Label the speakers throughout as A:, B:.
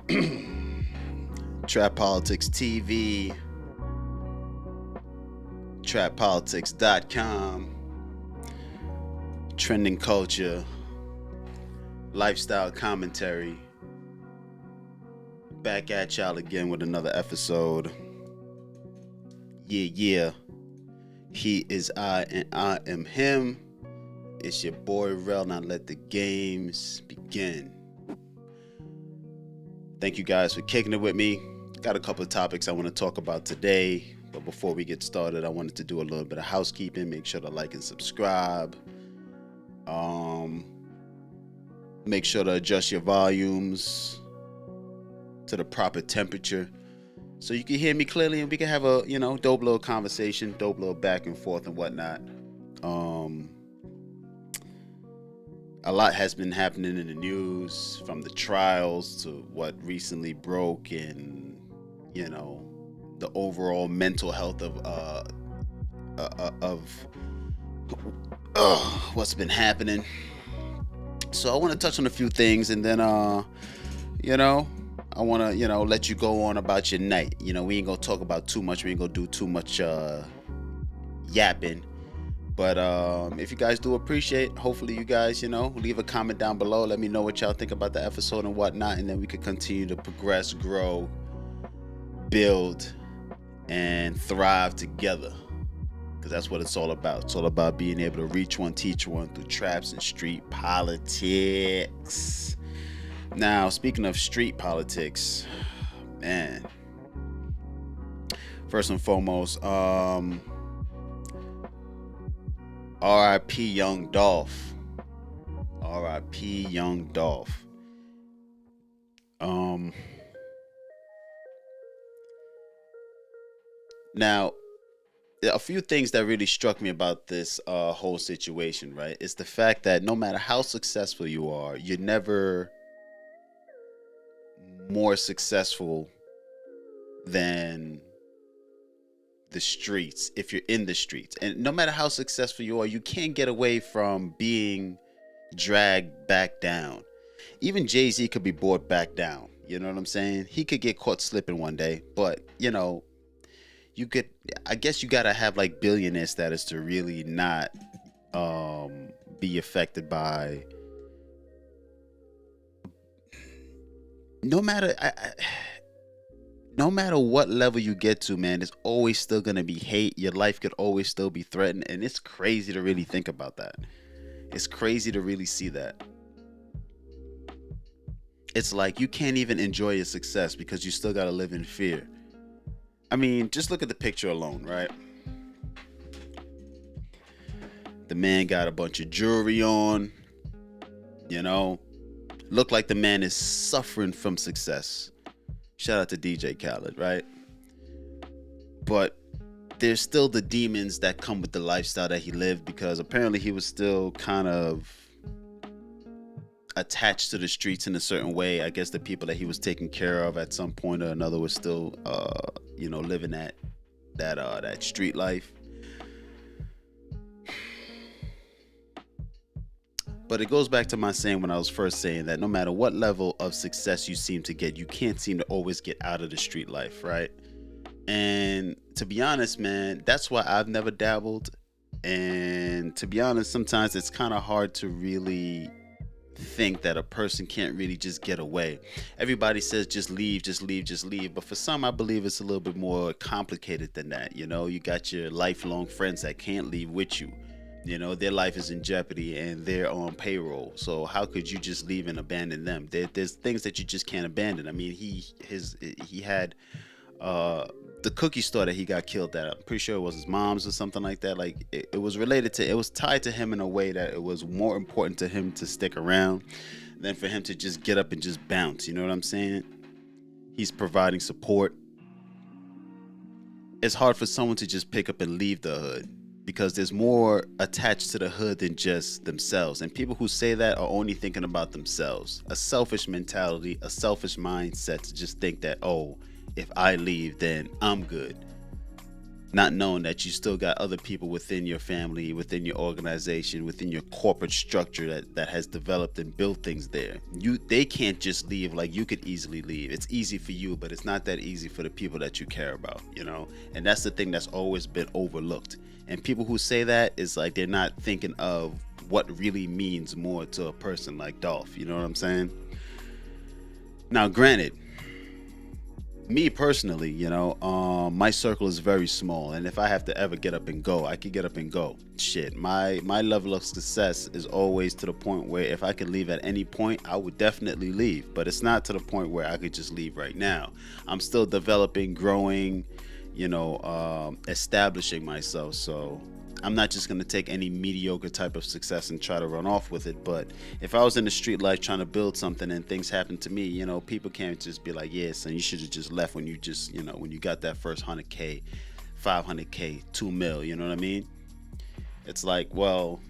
A: Trap Politics TV, trappolitics.com, trending culture, lifestyle commentary. Back at y'all again with another episode. Yeah. He is I and I am him. It's your boy Rel. Now let the games begin. Thank you guys for kicking it with me. Got a couple of topics I want to talk about today. But before we get started, I wanted to do a little bit of housekeeping. Make sure to like and subscribe. Make sure to adjust your volumes to the proper temperature so you can hear me clearly and we can have a, dope little conversation, dope little back and forth and whatnot. A lot has been happening in the news, from the trials to what recently broke, and the overall mental health of what's been happening. So I want to touch on a few things, and then I want to let you go on about your night. We ain't gonna talk about too much. We ain't gonna do too much yapping. But if you guys do appreciate, hopefully you guys, leave a comment down below. Let me know what y'all think about the episode and whatnot. And then we could continue to progress, grow, build, and thrive together. Because that's what it's all about. It's all about being able to reach one, teach one through traps and street politics. Now, speaking of street politics, man. First and foremost, R.I.P. Young Dolph. R.I.P. Young Dolph. Now, there are a few things that really struck me about this whole situation, right? It's the fact that no matter how successful you are, you're never more successful than the streets if you're in the streets. And no matter how successful you are, you can't get away from being dragged back down. Even Jay-Z could be brought back down. You know what I'm saying? He could get caught slipping one day, but I guess you gotta have like billionaire status to really not be affected by no matter what level you get to, man. There's always still gonna be hate. Your life could always still be threatened, and it's crazy to really think about that. It's crazy to really see that. It's like you can't even enjoy your success because you still gotta live in fear. I mean, just look at the picture alone, right? The man got a bunch of jewelry on, look like the man is suffering from success. Shout out to DJ Khaled, right? But there's still the demons that come with the lifestyle that he lived, because apparently he was still kind of attached to the streets in a certain way. I guess the people that he was taking care of at some point or another was still, living that street life. But it goes back to my saying when I was first saying that no matter what level of success you seem to get, you can't seem to always get out of the street life, right? And to be honest, man, that's why I've never dabbled. And to be honest, sometimes it's kind of hard to really think that a person can't really just get away. Everybody says just leave. But for some, I believe it's a little bit more complicated than that. You got your lifelong friends that can't leave with you. Their life is in jeopardy and they're on payroll. So how could you just leave and abandon them? There's things that you just can't abandon. I mean, he had the cookie store that he got killed at. I'm pretty sure it was his mom's or something like that. Like it was tied to him in a way that it was more important to him to stick around than for him to just get up and just bounce. You know what I'm saying? He's providing support. It's hard for someone to just pick up and leave the hood, because there's more attached to the hood than just themselves. And people who say that are only thinking about themselves. A selfish mentality, a selfish mindset to just think that, oh, if I leave, then I'm good. not knowing that you still got other people within your family, within your organization, within your corporate structure that has developed and built things there. They can't just leave like you could easily leave. It's easy for you, but it's not that easy for the people that you care about, you know? And that's the thing that's always been overlooked. And people who say that is like they're not thinking of what really means more to a person like Dolph, you know what I'm saying? Now, granted, me personally, my circle is very small, and if I have to ever get up and go, I could get up and go. Shit, my level of success is always to the point where if I could leave at any point, I would definitely leave. But it's not to the point where I could just leave right now. I'm still developing, growing, establishing myself. So I'm not just going to take any mediocre type of success and try to run off with it. But if I was in the street life trying to build something and things happen to me, people can't just be like, yeah, son, you should have just left when you just, when you got that first 100K, 500K, 2 mil, you know what I mean? It's like, well,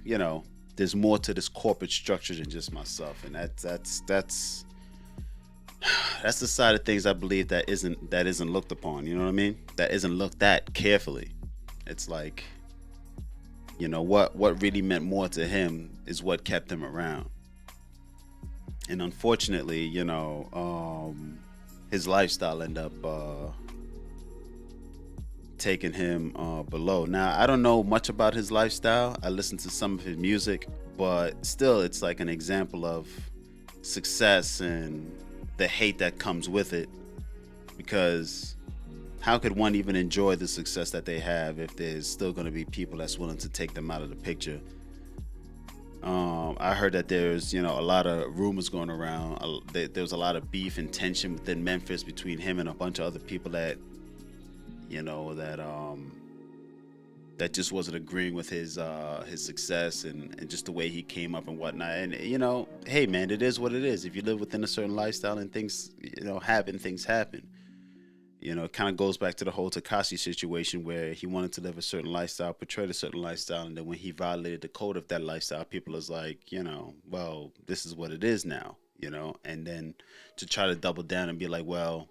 A: there's more to this corporate structure than just myself. And that's the side of things I believe that isn't looked upon, you know what I mean? That isn't looked at carefully. It's like, what really meant more to him is what kept him around. And unfortunately, his lifestyle ended up taking him below. Now, I don't know much about his lifestyle. I listened to some of his music, but still, it's like an example of success and the hate that comes with it. Because how could one even enjoy the success that they have if there's still going to be people that's willing to take them out of the picture? I heard that there's, a lot of rumors going around. There's a lot of beef and tension within Memphis between him and a bunch of other people that, that just wasn't agreeing with his success and just the way he came up and whatnot. And, hey, man, it is what it is. If you live within a certain lifestyle and things, happen, things happen. It kind of goes back to the whole Tekashi situation where he wanted to live a certain lifestyle, portray a certain lifestyle, and then when he violated the code of that lifestyle, people is like, well, this is what it is now, and then to try to double down and be like, well,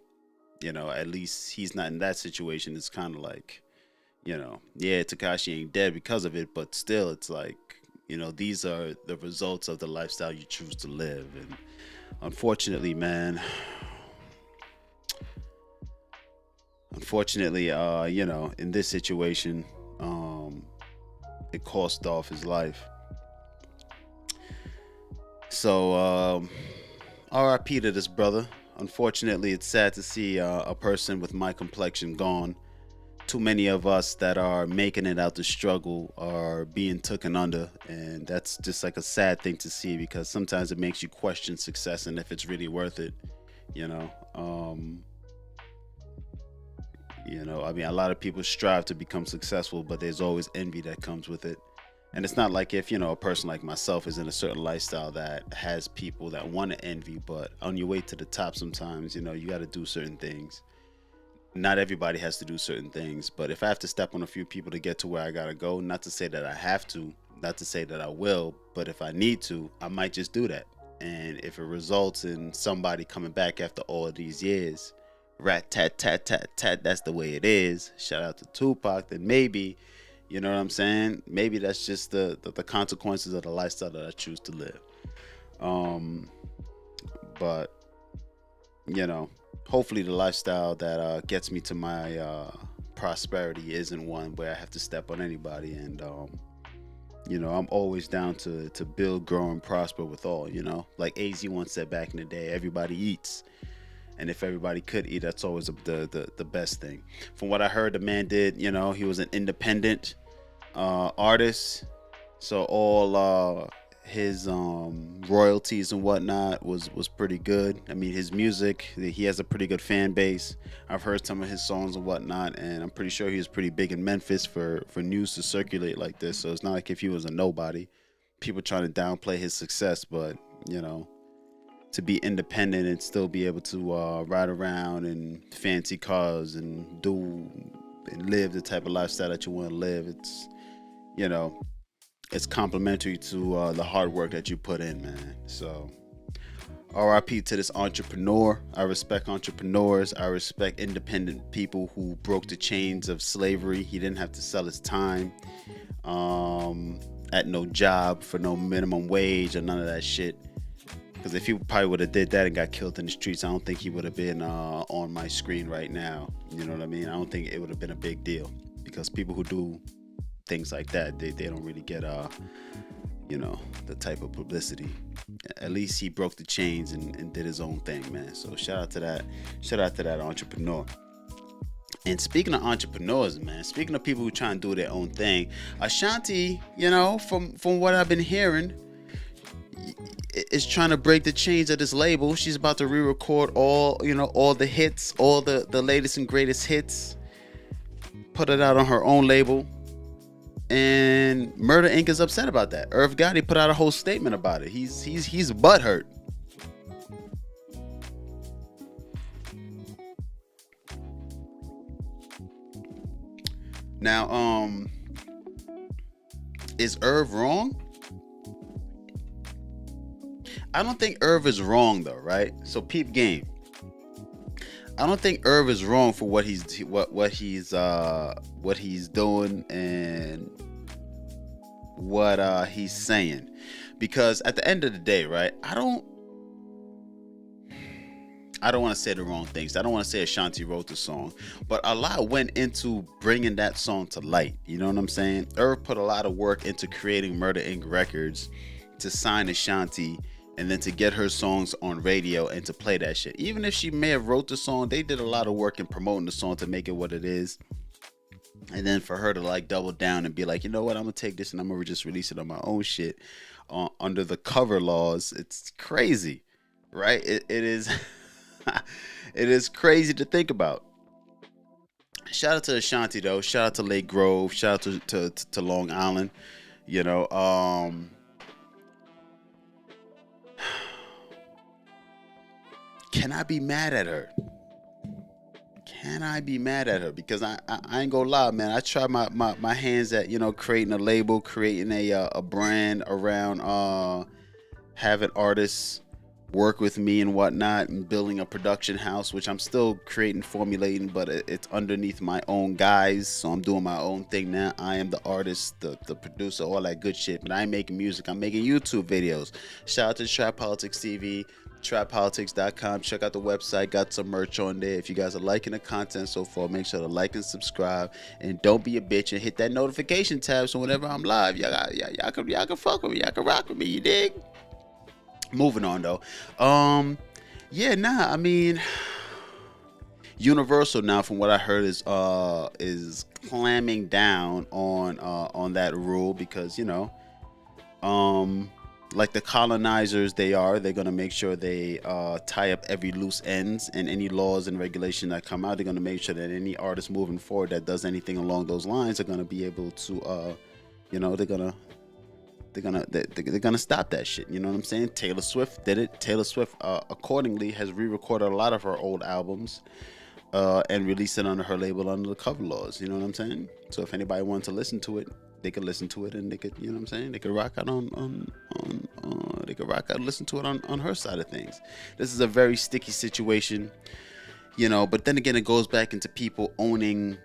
A: at least he's not in that situation. It's kind of like, yeah, Tekashi ain't dead because of it, but still, it's like, these are the results of the lifestyle you choose to live. And unfortunately, man, in this situation, it cost Dolph his life. So, RIP to this brother. Unfortunately, it's sad to see a person with my complexion gone. Too many of us that are making it out the struggle are being taken under, and that's just like a sad thing to see because sometimes it makes you question success and if it's really worth it, I mean, a lot of people strive to become successful, but there's always envy that comes with it. And it's not like if, a person like myself is in a certain lifestyle that has people that want to envy, but on your way to the top sometimes, you got to do certain things. Not everybody has to do certain things, but if I have to step on a few people to get to where I got to go, not to say that I have to, not to say that I will, but if I need to, I might just do that. And if it results in somebody coming back after all of these years, rat tat tat tat tat, that's the way it is, shout out to Tupac, then maybe, you know what I'm saying, maybe that's just the consequences of the lifestyle that I choose to live. But hopefully the lifestyle that gets me to my prosperity isn't one where I have to step on anybody. And I'm always down to build, grow, and prosper with all. Like AZ once said back in the day, everybody eats. And if everybody could eat, that's always the best thing. From what I heard, the man did, he was an independent artist. So all his royalties and whatnot was pretty good. I mean, his music, he has a pretty good fan base. I've heard some of his songs and whatnot, and I'm pretty sure he was pretty big in Memphis for news to circulate like this. So it's not like if he was a nobody, people trying to downplay his success, but to be independent and still be able to ride around in fancy cars and do and live the type of lifestyle that you want to live, it's complimentary to the hard work that you put in, man. So RIP to this entrepreneur. I respect entrepreneurs. I respect independent people who broke the chains of slavery. He didn't have to sell his time at no job for no minimum wage or none of that shit. Because if he probably would have did that and got killed in the streets, I don't think he would have been on my screen right now. You know what I mean? I don't think it would have been a big deal. Because people who do things like that, they don't really get the type of publicity. At least he broke the chains and did his own thing, man. So shout out to that entrepreneur. And speaking of entrepreneurs, man, speaking of people who try and do their own thing, Ashanti, from what I've been hearing, is trying to break the chains of this label. She's about to re-record all the hits, all the latest and greatest hits, put it out on her own label. And Murder Inc. is upset about that. Irv Gotti put out a whole statement about it. He's butthurt. Now, is Irv wrong? I don't think Irv is wrong though, right? So peep game. I don't think Irv is wrong for what he's doing and what he's saying, because at the end of the day, right? I don't want to say the wrong things. I don't want to say Ashanti wrote the song, but a lot went into bringing that song to light. You know what I'm saying? Irv put a lot of work into creating Murder Inc. Records to sign Ashanti, and then to get her songs on radio and to play that shit. Even if she may have wrote the song, they did a lot of work in promoting the song to make it what it is. And then for her to like double down and be like, you know what, I'm gonna take this and I'm gonna just release it on my own shit under the cover laws. It's crazy, right? It is it is crazy to think about. Shout out to Ashanti though. Shout out to Lake Grove. Shout out to Long Island. Can I be mad at her? Can I be mad at her? Because I ain't gonna lie, man. I tried my hands at creating a label, creating a brand around having artists work with me and whatnot, and building a production house, which I'm still creating, formulating, but it's underneath my own guise. So I'm doing my own thing now. I am the artist, the producer, all that good shit. But I ain't making music. I'm making YouTube videos. Shout out to Trap Politics TV. TrapPolitics.com. Check out the website. Got some merch on there. If you guys are liking the content so far, make sure to like and subscribe, and don't be a bitch and hit that notification tab so whenever I'm live, y'all can fuck with me, y'all can rock with me. You dig? Moving on though. I mean, Universal now, from what I heard, is clamming down on that rule because like the colonizers they're going to make sure they tie up every loose ends, and any laws and regulation that come out, they're going to make sure that any artist moving forward that does anything along those lines are going to be able to they're gonna stop that shit. You know what I'm saying? Taylor Swift did it. Taylor Swift accordingly has re-recorded a lot of her old albums and released it under her label under the cover laws. You know what I'm saying? So if anybody wanted to listen to it, they could listen to it, and they could, you know what I'm saying, they could rock out they could rock out and listen to it on her side of things. This is a very sticky situation, but then again, it goes back into people owning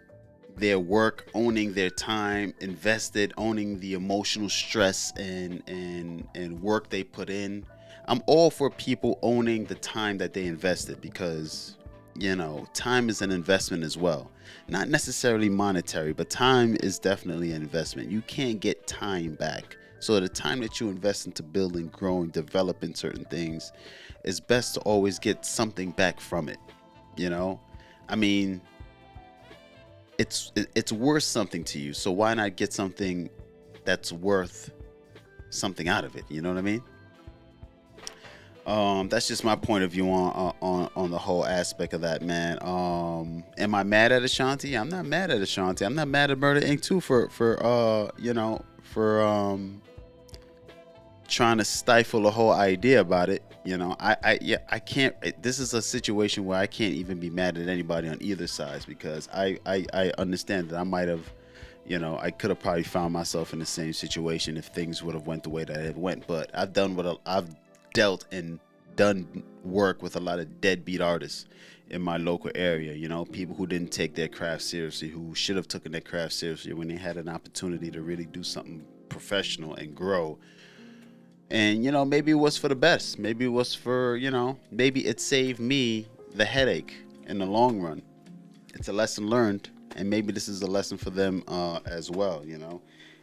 A: their work, owning their time invested, owning the emotional stress and work they put in. I'm all for people owning the time that they invested, because time is an investment as well. Not necessarily monetary, but time is definitely an investment. You can't get time back. So the time that you invest into building, growing, developing certain things, it's best to always get something back from it. I mean, it's worth something to you. So why not get something that's worth something out of it? You know what I mean? That's just my point of view on the whole aspect of that, man. Am I mad at Ashanti? I'm not mad at Ashanti. I'm not mad at Murder Inc. too for trying to stifle the whole idea about it. I can't. This is a situation where I can't even be mad at anybody on either side, because I understand that I might have, I could have probably found myself in the same situation if things would have went the way that it went. But I've dealt in done work with a lot of deadbeat artists in my local area. People who didn't take their craft seriously, who should have taken their craft seriously when they had an opportunity to really do something professional and grow. And maybe it was for the best. Maybe it was for maybe it saved me the headache in the long run. It's a lesson learned, and maybe this is a lesson for them as well.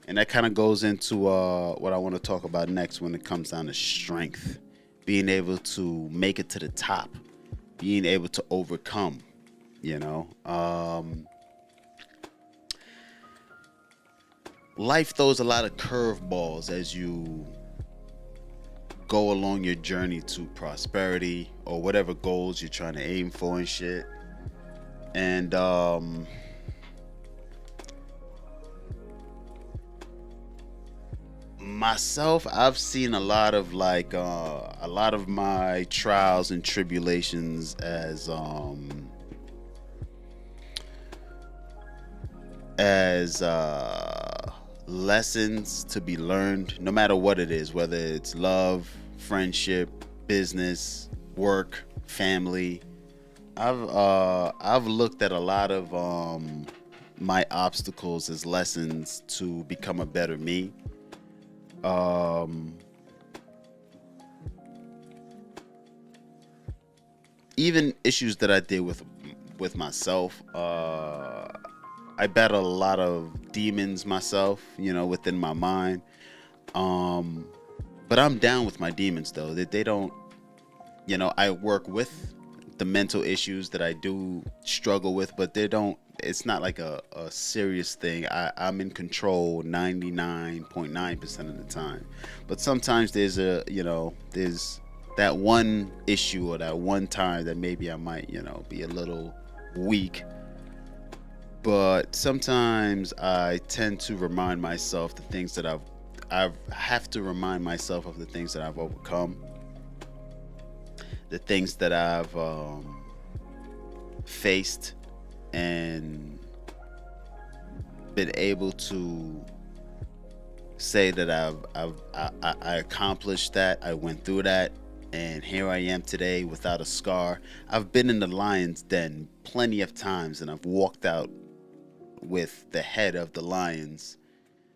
A: And that kind of goes into what I want to talk about next when it comes down to strength, being able to make it to the top, being able to overcome. Life throws a lot of curveballs as you go along your journey to prosperity or whatever goals you're trying to aim for and shit. And myself, I've seen a lot of a lot of my trials and tribulations as lessons to be learned, no matter what it is, whether it's love, friendship, business, work, family. I've looked at a lot of my obstacles as lessons to become a better me. Even issues that I did with myself. I battle a lot of demons myself, within my mind. But I'm down with my demons though. That they don't, I work with the mental issues that I do struggle with, but they don't. It's not like a serious thing. I'm in control 99.9% of the time. But sometimes there's there's that one issue or that one time that maybe I might, be a little weak. But sometimes I tend to remind myself the things that I have to remind myself of the things that I've overcome, the things that I've faced and been able to say that I accomplished that, I went through that, and here I am today without a scar. I've been in the lion's den plenty of times, and I've walked out with the head of the lions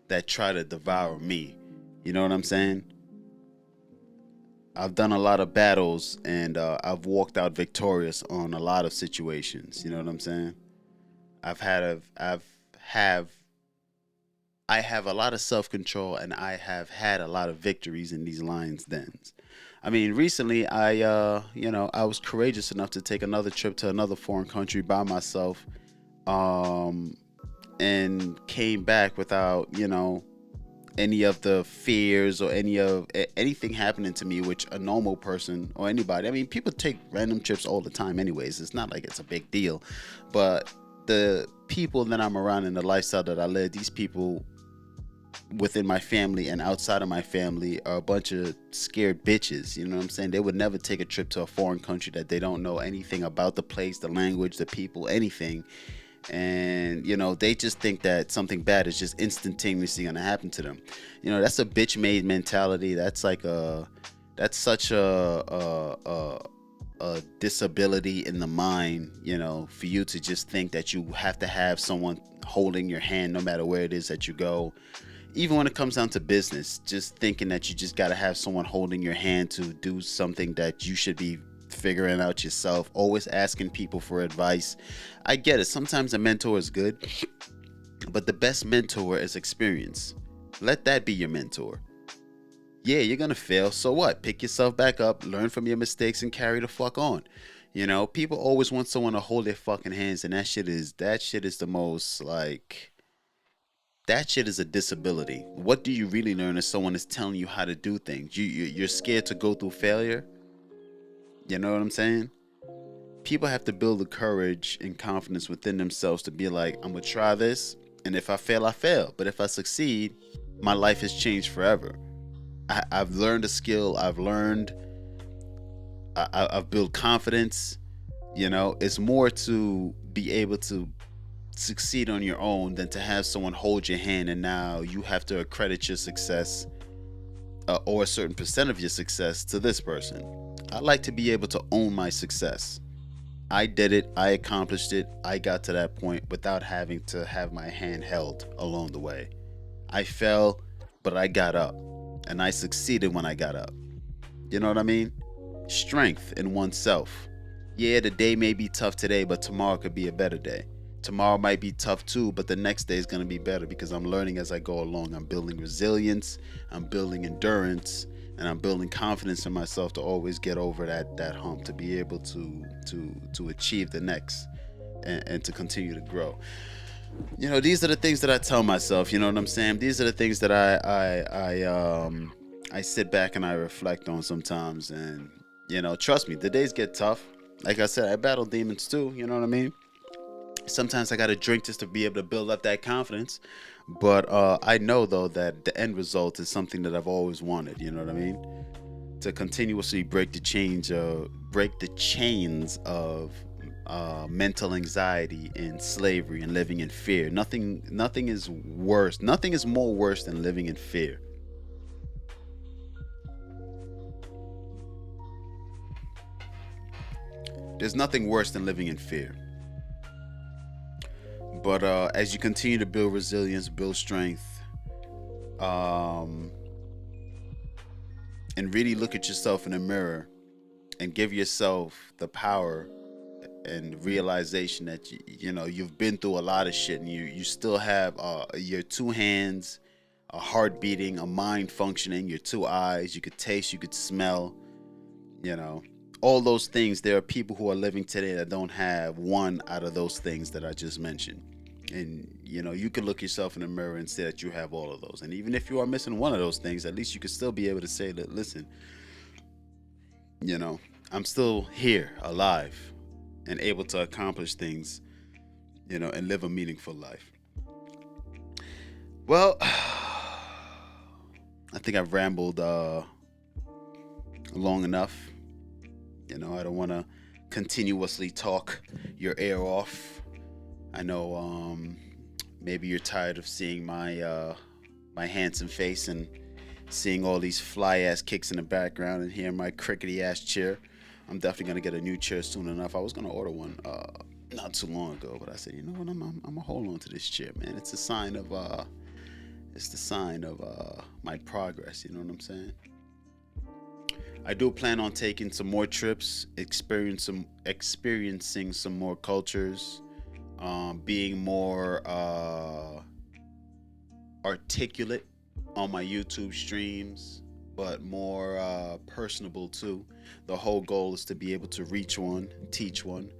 A: that try to devour me. You know what I'm saying? I've done a lot of battles, and I've walked out victorious on a lot of situations. You know what I'm saying? I have a lot of self-control, and I have had a lot of victories in these lions dens. I mean, recently I was courageous enough to take another trip to another foreign country by myself, and came back without, any of the fears or anything happening to me, which a normal person or anybody, I mean, people take random trips all the time anyways. It's not like it's a big deal. But the people that I'm around and the lifestyle that I live, these people within my family and outside of my family are a bunch of scared bitches. You know what I'm saying? They would never take a trip to a foreign country that they don't know anything about, the place, the language, the people, anything. And they just think that something bad is just instantaneously gonna happen to them. That's a bitch made mentality. That's such a disability in the mind, for you to just think that you have to have someone holding your hand no matter where it is that you go. Even when it comes down to business, just thinking that you just got to have someone holding your hand to do something that you should be figuring out yourself, always asking people for advice. I get it. Sometimes a mentor is good, but the best mentor is experience. Let that be your mentor. Yeah, you're going to fail. So what? Pick yourself back up, learn from your mistakes, and carry the fuck on. People always want someone to hold their fucking hands, and that shit is the most, that shit is a disability. What do you really learn if someone is telling you how to do things? You're scared to go through failure? You know what I'm saying? People have to build the courage and confidence within themselves to be like, I'm going to try this, and if I fail, I fail. But if I succeed, my life has changed forever. I've learned a skill. I've built confidence. It's more to be able to succeed on your own than to have someone hold your hand and now you have to accredit your success or a certain percent of your success to this person. I like to be able to own my success. I did it, I accomplished it, I got to that point without having to have my hand held along the way. I fell, but I got up, and I succeeded when I got up. You know what I mean? Strength in oneself. Yeah, the day may be tough today, but tomorrow could be a better day. Tomorrow might be tough too, but the next day is going to be better because I'm learning as I go along. I'm building resilience, I'm building endurance, and I'm building confidence in myself to always get over that hump, to be able to achieve the next, and to continue to grow. These are the things that I tell myself. You know what I'm saying? These are the things that I sit back and I reflect on sometimes. And trust me, the days get tough. Like I said, I battle demons too. You know what I mean? Sometimes I got to drink just to be able to build up that confidence. But I know though that the end result is something that I've always wanted. You know what I mean? To continuously break the chains of mental anxiety and slavery and living in fear. Nothing is worse. Nothing is more worse than living in fear. There's nothing worse than living in fear. But as you continue to build resilience, build strength, and really look at yourself in the mirror and give yourself the power and realization that you've been through a lot of shit, and you still have your two hands, a heart beating, a mind functioning, your two eyes, you could taste, you could smell, all those things. There are people who are living today that don't have one out of those things that I just mentioned. And you can look yourself in the mirror and say that you have all of those. And even if you are missing one of those things, at least you can still be able to say that, listen, I'm still here, alive, and able to accomplish things, and live a meaningful life. Well, I think I've rambled long enough. I don't want to continuously talk your ear off. I know maybe you're tired of seeing my handsome face and seeing all these fly ass kicks in the background and hearing my crickety ass chair. I'm definitely gonna get a new chair soon enough. I was gonna order one not too long ago, but I said, you know what, I'm gonna hold on to this chair, man. It's a sign of my progress. You know what I'm saying? I do plan on taking some more trips, experiencing some more cultures, being more articulate on my YouTube streams, but more personable too. The whole goal is to be able to reach one, teach one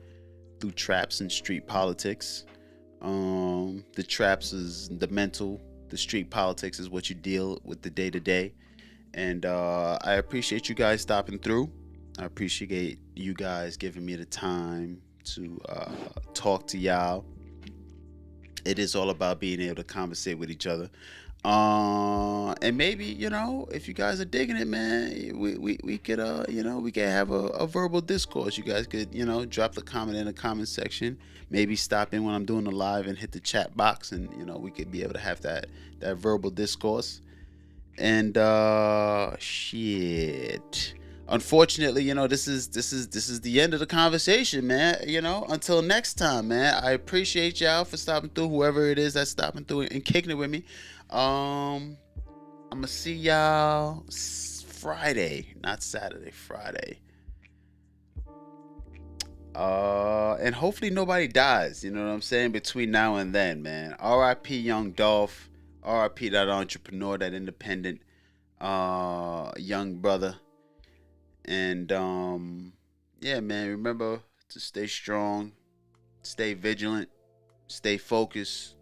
A: through traps and street politics. The traps is the mental, the street politics is what you deal with the day to day. And I appreciate you guys stopping through. I appreciate you guys giving me the time to talk to y'all. It is all about being able to conversate with each other. And maybe, if you guys are digging it, man, we could we could have a verbal discourse. You guys could, drop the comment in the comment section. Maybe stop in when I'm doing the live and hit the chat box, and we could be able to have that verbal discourse. And shit. Unfortunately, this is the end of the conversation, man. Until next time, man. I appreciate y'all for stopping through, whoever it is that's stopping through and kicking it with me. I'm gonna see y'all Friday, not Saturday, Friday. And hopefully nobody dies, you know what I'm saying, between now and then, man. R.I.P. young Dolph. R.I.P. that entrepreneur, that independent young brother. And yeah, man, remember to stay strong, stay vigilant, stay focused.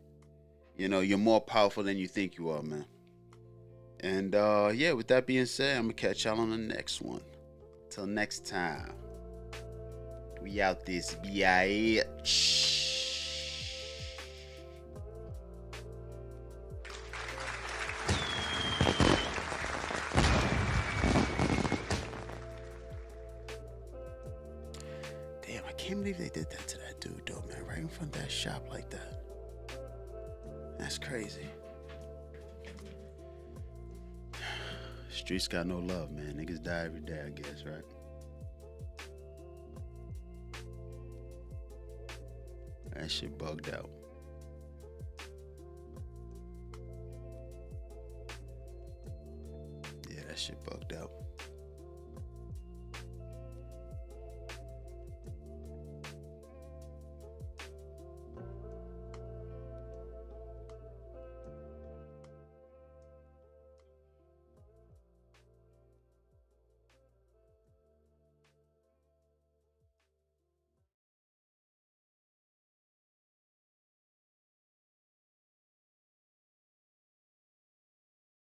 A: You're more powerful than you think you are, man. And yeah, with that being said, I'm gonna catch y'all on the next one. Till next time, we out this bitch. Damn, I can't believe they did that to that dude, though, man. Right in front of that shop like that. That's crazy. Streets got no love, man. Niggas die every day, I guess, right? That shit bugged out. Yeah, that shit bugged out.